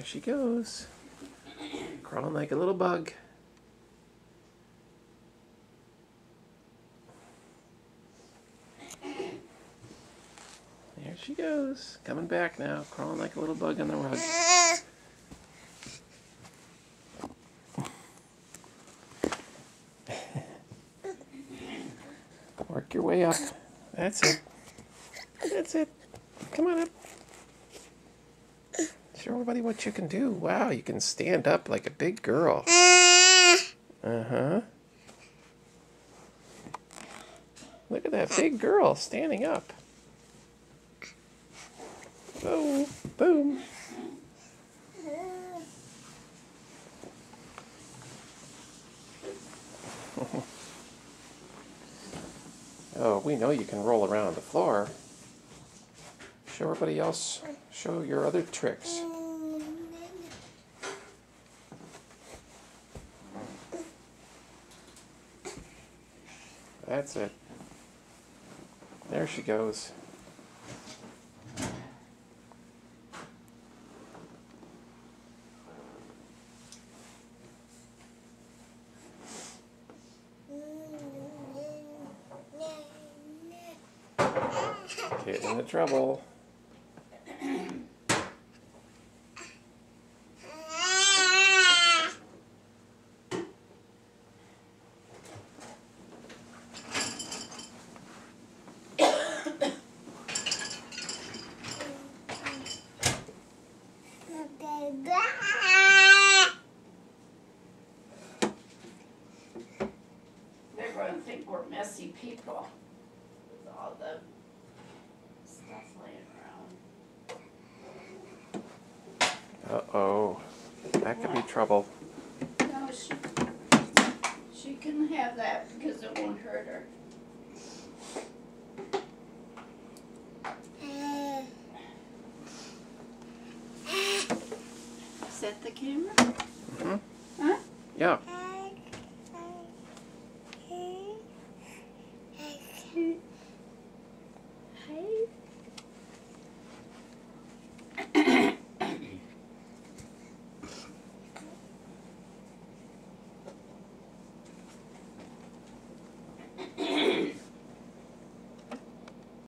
she goes. Crawling like a little bug. There she goes. Coming back now. Crawling like a little bug on the rug. Work your way up. That's it. That's it. Come on up. Show everybody what you can do. Wow, you can stand up like a big girl. Uh-huh. Look at that big girl standing up. Boom. Boom. Oh, we know you can roll around the floor. Show everybody else. Show your other tricks. That's it. There she goes. Getting into trouble. They're going to think we're messy people with all the stuff laying around. Uh-oh. That could be trouble. No, she can have that because it won't hurt her. Set the camera? Mm-hmm. Huh? Yeah.